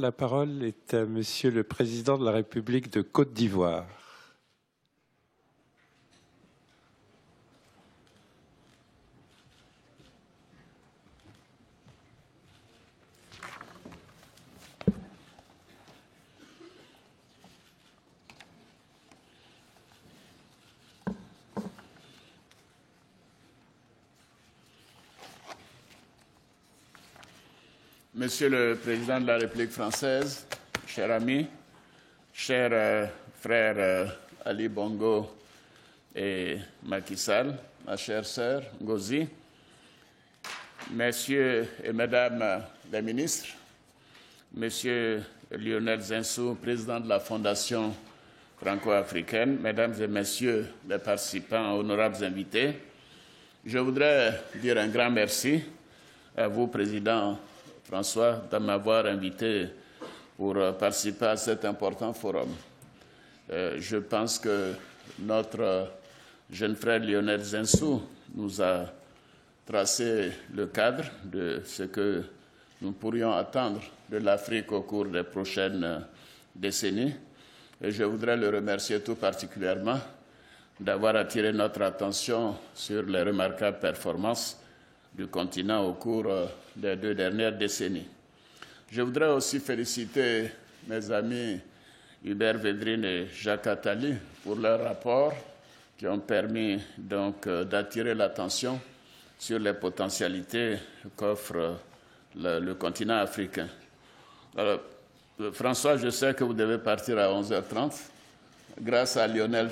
La parole est à Monsieur le Président de la République de Côte d'Ivoire. Monsieur le Président de la République française, cher ami, cher frère Ali Bongo et Macky Sall, ma chère sœur Ngozi, Messieurs et Mesdames les ministres, Monsieur Lionel Zinsou, président de la Fondation franco-africaine, Mesdames et Messieurs les participants, honorables invités, je voudrais dire un grand merci à vous, Président François, de m'avoir invité pour participer à cet important forum. Je pense que notre jeune frère Lionel Zinsou nous a tracé le cadre de ce que nous pourrions attendre de l'Afrique au cours des prochaines décennies. Et je voudrais le remercier tout particulièrement d'avoir attiré notre attention sur les remarquables performances du continent au cours des 2 dernières décennies. Je voudrais aussi féliciter mes amis Hubert Védrine et Jacques Attali pour leur rapport qui ont permis donc d'attirer l'attention sur les potentialités qu'offre le continent africain. Alors, François, je sais que vous devez partir à 11h30. Grâce à Lionel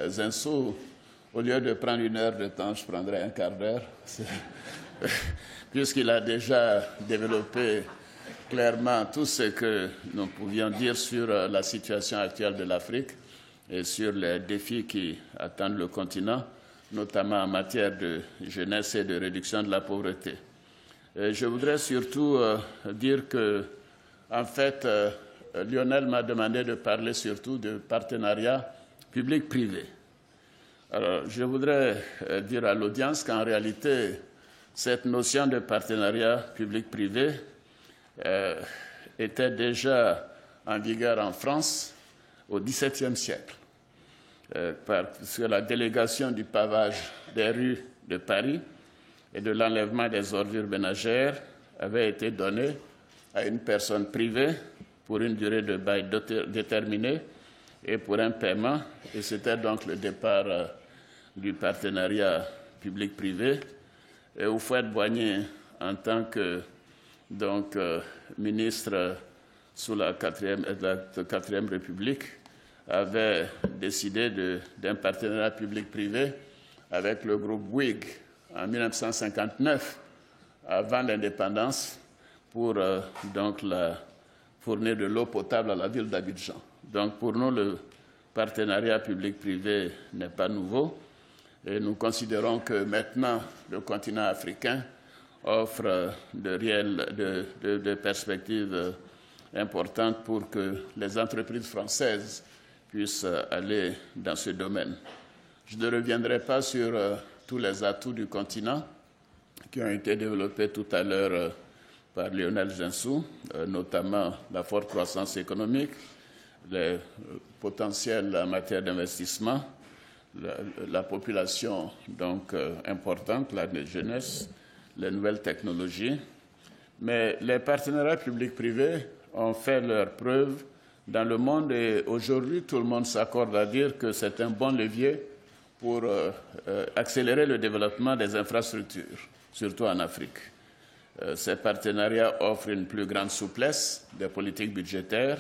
Zinsou, au lieu de prendre 1 heure de temps, je prendrai un quart d'heure, puisqu'il a déjà développé clairement tout ce que nous pouvions dire sur la situation actuelle de l'Afrique et sur les défis qui attendent le continent, notamment en matière de jeunesse et de réduction de la pauvreté. Et je voudrais surtout dire que, en fait, Lionel m'a demandé de parler surtout de partenariat public-privé. Alors, je voudrais dire à l'audience qu'en réalité, cette notion de partenariat public-privé était déjà en vigueur en France au XVIIe siècle, parce que la délégation du pavage des rues de Paris et de l'enlèvement des ordures ménagères avait été donnée à une personne privée pour une durée de bail déterminée et pour un paiement, et c'était donc le départ du partenariat public-privé. Et Houphouët-Boigny, en tant que ministre sous la 4e République, avait décidé d'un partenariat public-privé avec le groupe Bouygues en 1959, avant l'indépendance, pour fournir de l'eau potable à la ville d'Abidjan. Donc pour nous, le partenariat public-privé n'est pas nouveau et nous considérons que maintenant le continent africain offre de perspectives importantes pour que les entreprises françaises puissent aller dans ce domaine. Je ne reviendrai pas sur tous les atouts du continent qui ont été développés tout à l'heure par Lionel Zinsou, notamment la forte croissance économique, les potentiels en matière d'investissement, la population donc importante, la jeunesse, les nouvelles technologies. Mais les partenariats publics-privés ont fait leurs preuves dans le monde et aujourd'hui, tout le monde s'accorde à dire que c'est un bon levier pour accélérer le développement des infrastructures, surtout en Afrique. Ces partenariats offrent une plus grande souplesse des politiques budgétaires.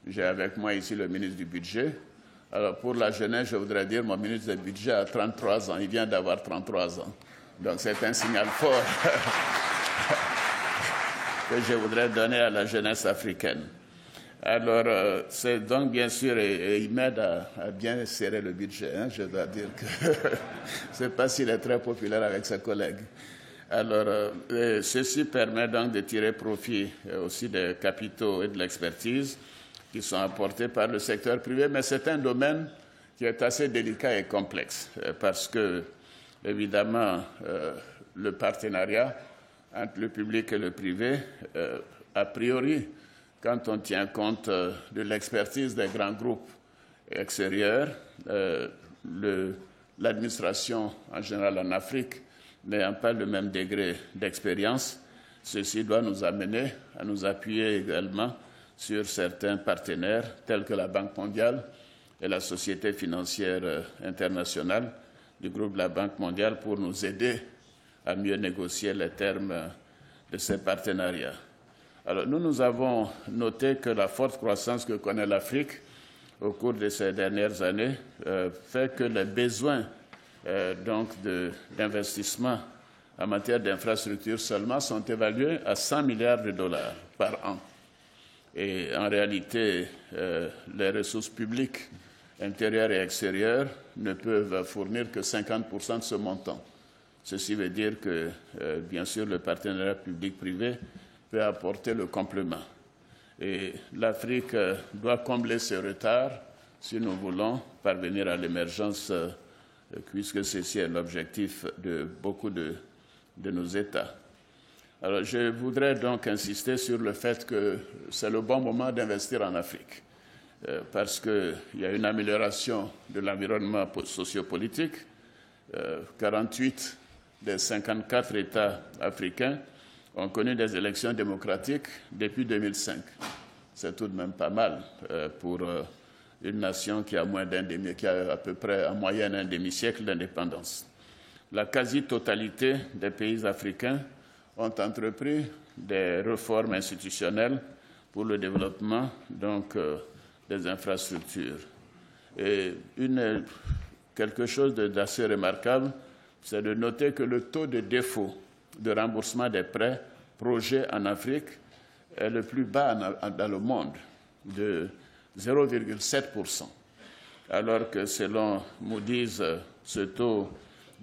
J'ai avec moi ici le ministre du Budget. Alors pour la jeunesse, je voudrais dire mon ministre du Budget a 33 ans. Il vient d'avoir 33 ans. Donc c'est un signal fort que je voudrais donner à la jeunesse africaine. Alors c'est donc bien sûr, et il m'aide à bien serrer le budget. Je dois dire que je ne sais pas s'il est très populaire avec ses collègues. Alors, ceci permet donc de tirer profit aussi des capitaux et de l'expertise qui sont apportés par le secteur privé, mais c'est un domaine qui est assez délicat et complexe parce que, évidemment, le partenariat entre le public et le privé a priori, quand on tient compte de l'expertise des grands groupes extérieurs, l'administration en général en Afrique n'ayant pas le même degré d'expérience, ceci doit nous amener à nous appuyer également sur certains partenaires tels que la Banque mondiale et la Société financière internationale du groupe de la Banque mondiale pour nous aider à mieux négocier les termes de ces partenariats. Alors, nous avons noté que la forte croissance que connaît l'Afrique au cours de ces dernières années fait que les besoins d'investissement en matière d'infrastructures seulement sont évalués à 100 milliards de dollars par an. Et en réalité, les ressources publiques intérieures et extérieures ne peuvent fournir que 50% de ce montant. Ceci veut dire que, bien sûr, le partenariat public-privé peut apporter le complément. Et l'Afrique doit combler ce retard si nous voulons parvenir à l'émergence, puisque ceci est l'objectif de beaucoup de nos États. Alors, je voudrais donc insister sur le fait que c'est le bon moment d'investir en Afrique, parce qu'il y a une amélioration de l'environnement sociopolitique. 48 des 54 États africains ont connu des élections démocratiques depuis 2005. C'est tout de même pas mal pour une nation qui a qui a à peu près en moyenne un demi-siècle d'indépendance. La quasi-totalité des pays africains ont entrepris des réformes institutionnelles pour le développement des infrastructures. Et quelque chose d'assez remarquable, c'est de noter que le taux de défaut de remboursement des prêts projets en Afrique est le plus bas dans le monde, de 0,7%, alors que selon Moody's, ce taux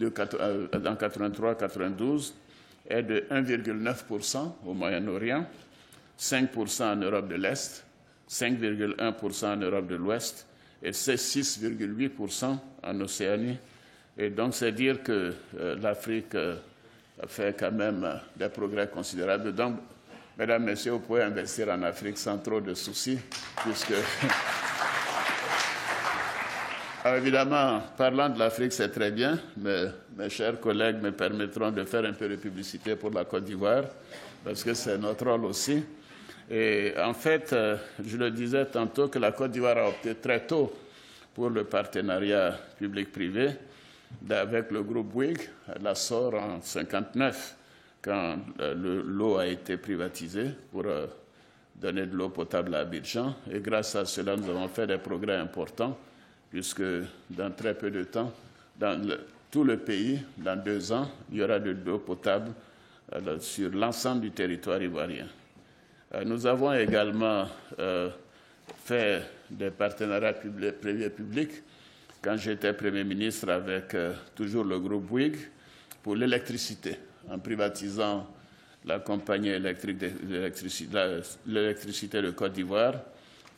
en 83-92 est de 1,9% au Moyen-Orient, 5% en Europe de l'Est, 5,1% en Europe de l'Ouest et 6,8% en Océanie. Et donc, c'est dire que l'Afrique a fait quand même des progrès considérables. Donc, mesdames, messieurs, vous pouvez investir en Afrique sans trop de soucis, puisque... Alors, évidemment, parlant de l'Afrique, c'est très bien, mais mes chers collègues me permettront de faire un peu de publicité pour la Côte d'Ivoire, parce que c'est notre rôle aussi. Et en fait, je le disais tantôt que la Côte d'Ivoire a opté très tôt pour le partenariat public-privé avec le groupe Bouygues, la SOR en 1959, quand l'eau a été privatisée pour donner de l'eau potable à Abidjan. Et grâce à cela, nous avons fait des progrès importants, puisque dans très peu de temps, dans tout le pays, dans 2 ans, il y aura de l'eau potable sur l'ensemble du territoire ivoirien. Nous avons également fait des partenariats privés-publics quand j'étais Premier ministre avec toujours le groupe Bouygues pour l'électricité, en privatisant la compagnie électrique de l'électricité de Côte d'Ivoire,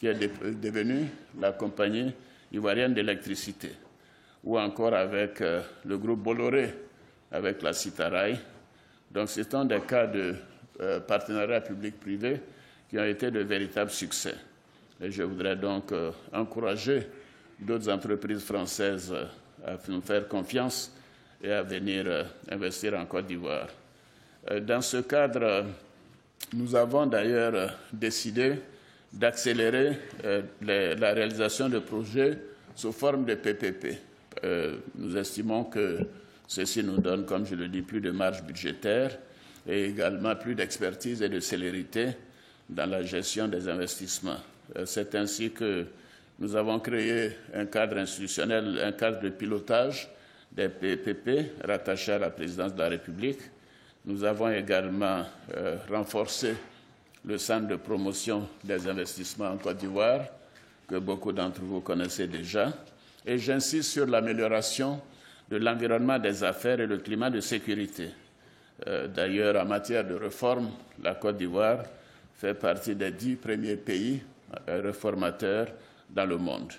qui est devenue la compagnie ivoirienne d'électricité, ou encore avec le groupe Bolloré, avec la Citaraï. Donc, ce sont des cas de partenariat public-privé qui ont été de véritables succès. Et je voudrais donc encourager d'autres entreprises françaises à nous faire confiance et à venir investir en Côte d'Ivoire. Dans ce cadre, nous avons d'ailleurs décidé d'accélérer la réalisation de projets sous forme de PPP. Nous estimons que ceci nous donne, comme je le dis, plus de marge budgétaire et également plus d'expertise et de célérité dans la gestion des investissements. C'est ainsi que nous avons créé un cadre institutionnel, un cadre de pilotage des PPP rattachés à la présidence de la République. Nous avons également renforcé le centre de promotion des investissements en Côte d'Ivoire, que beaucoup d'entre vous connaissez déjà. Et j'insiste sur l'amélioration de l'environnement des affaires et le climat de sécurité. D'ailleurs, en matière de réforme, la Côte d'Ivoire fait partie des 10 premiers pays réformateurs dans le monde.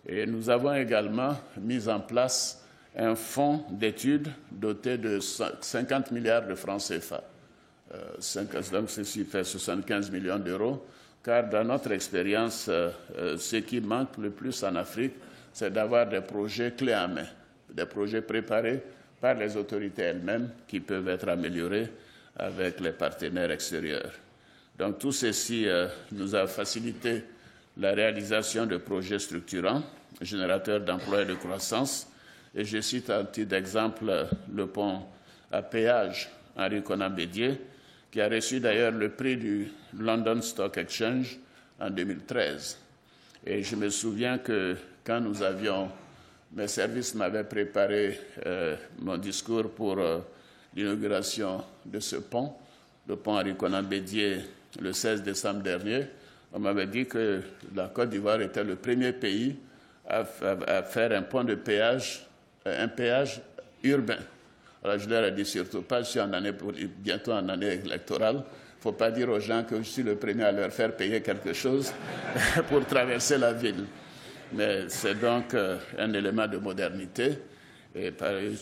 Et nous avons également mis en place un fonds d'études doté de 50 milliards de francs CFA donc ceci fait 75 millions d'euros, car dans notre expérience, ce qui manque le plus en Afrique, c'est d'avoir des projets clés en main, des projets préparés par les autorités elles-mêmes qui peuvent être améliorés avec les partenaires extérieurs. Donc tout ceci nous a facilité la réalisation de projets structurants, générateurs d'emplois et de croissance. Et je cite à titre d'exemple le pont à péage Henri Konan Bédié, qui a reçu d'ailleurs le prix du London Stock Exchange en 2013. Et je me souviens que quand mes services m'avaient préparé mon discours pour l'inauguration de ce pont, le pont Henri Konan Bédié, le 16 décembre dernier, on m'avait dit que la Côte d'Ivoire était le premier pays à faire un pont de péage, un péage urbain. Alors je leur ai dit surtout pas, je suis bientôt en année électorale, il ne faut pas dire aux gens que je suis le premier à leur faire payer quelque chose pour traverser la ville. Mais c'est donc un élément de modernité. Et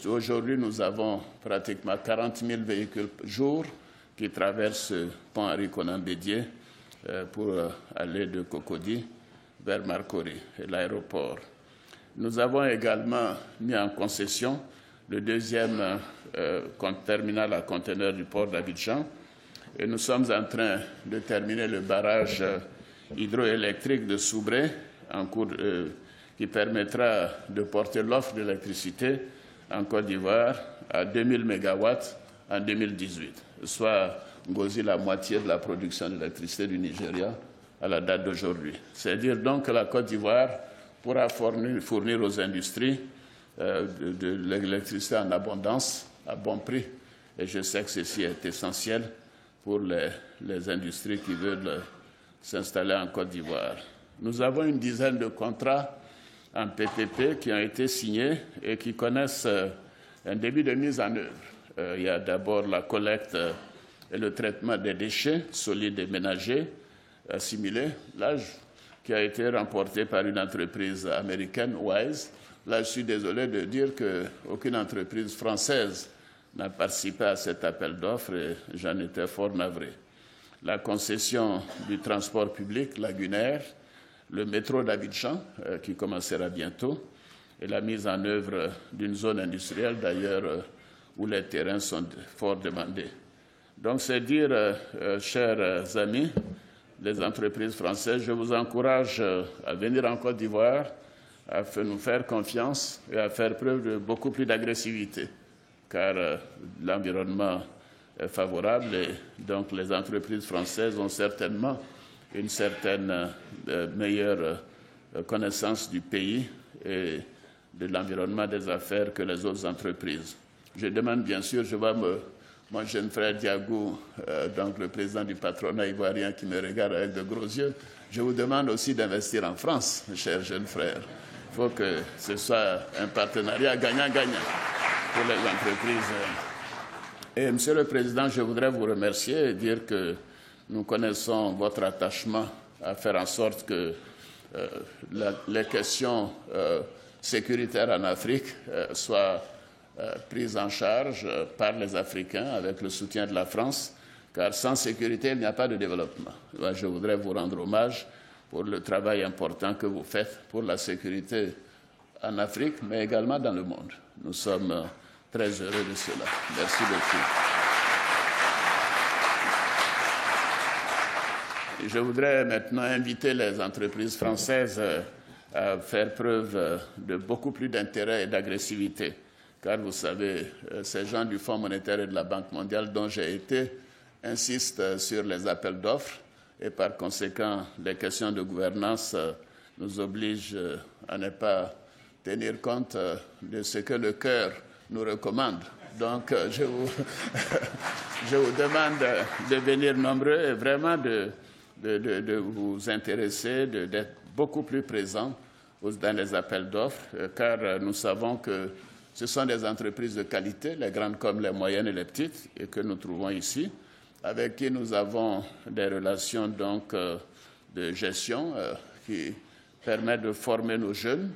aujourd'hui, nous avons pratiquement 40 000 véhicules jour qui traversent ce pont Henri Konan Bédié pour aller de Cocody vers Marcory et l'aéroport. Nous avons également mis en concession le deuxième terminal à conteneurs du port d'Abidjan. Et nous sommes en train de terminer le barrage hydroélectrique de Soubré, qui permettra de porter l'offre d'électricité en Côte d'Ivoire à 2000 MW en 2018, soit la moitié de la production d'électricité du Nigeria à la date d'aujourd'hui. C'est-à-dire donc que la Côte d'Ivoire pourra fournir aux industries de l'électricité en abondance, à bon prix. Et je sais que ceci est essentiel pour les industries qui veulent s'installer en Côte d'Ivoire. Nous avons une dizaine de contrats en PPP qui ont été signés et qui connaissent un début de mise en œuvre. Il y a d'abord la collecte et le traitement des déchets solides et ménagers assimilés, qui a été remporté par une entreprise américaine, Wise. Là, je suis désolé de dire qu'aucune entreprise française n'a participé à cet appel d'offres et j'en étais fort navré. La concession du transport public lagunaire, le métro d'Abidjan, qui commencera bientôt, et la mise en œuvre d'une zone industrielle, d'ailleurs, où les terrains sont fort demandés. Donc, c'est dire, chers amis, les entreprises françaises, je vous encourage à venir en Côte d'Ivoire, à nous faire confiance et à faire preuve de beaucoup plus d'agressivité, car l'environnement est favorable et donc les entreprises françaises ont certainement une certaine meilleure connaissance du pays et de l'environnement des affaires que les autres entreprises. Je demande bien sûr, je vois mon jeune frère Diagou, donc le président du patronat ivoirien qui me regarde avec de gros yeux, je vous demande aussi d'investir en France, mes chers jeunes frères. Il faut que ce soit un partenariat gagnant-gagnant pour les entreprises. Et Monsieur le Président, je voudrais vous remercier et dire que nous connaissons votre attachement à faire en sorte que les questions sécuritaires en Afrique soient prises en charge par les Africains avec le soutien de la France, car sans sécurité, il n'y a pas de développement. Je voudrais vous rendre hommage pour le travail important que vous faites pour la sécurité en Afrique, mais également dans le monde. Nous sommes très heureux de cela. Merci beaucoup. Je voudrais maintenant inviter les entreprises françaises à faire preuve de beaucoup plus d'intérêt et d'agressivité. Car vous savez, ces gens du Fonds monétaire et de la Banque mondiale dont j'ai été insistent sur les appels d'offres et par conséquent, les questions de gouvernance nous obligent à ne pas tenir compte de ce que le cœur nous recommande. Donc, je vous demande de venir nombreux et vraiment de vous intéresser, d'être beaucoup plus présents dans les appels d'offres, car nous savons que ce sont des entreprises de qualité, les grandes comme les moyennes et les petites, et que nous trouvons ici, avec qui nous avons des relations donc, de gestion qui permettent de former nos jeunes.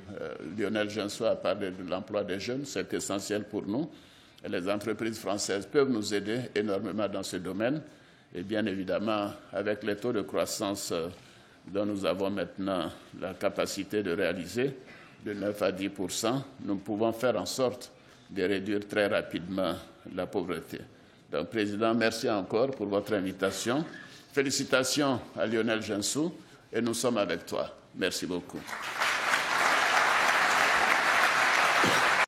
Lionel Gensois a parlé de l'emploi des jeunes, c'est essentiel pour nous. Et les entreprises françaises peuvent nous aider énormément dans ce domaine. Et bien évidemment, avec les taux de croissance dont nous avons maintenant la capacité de réaliser, de 9 à 10%, nous pouvons faire en sorte de réduire très rapidement la pauvreté. Donc, Président, merci encore pour votre invitation. Félicitations à Lionel Gensou et nous sommes avec toi. Merci beaucoup.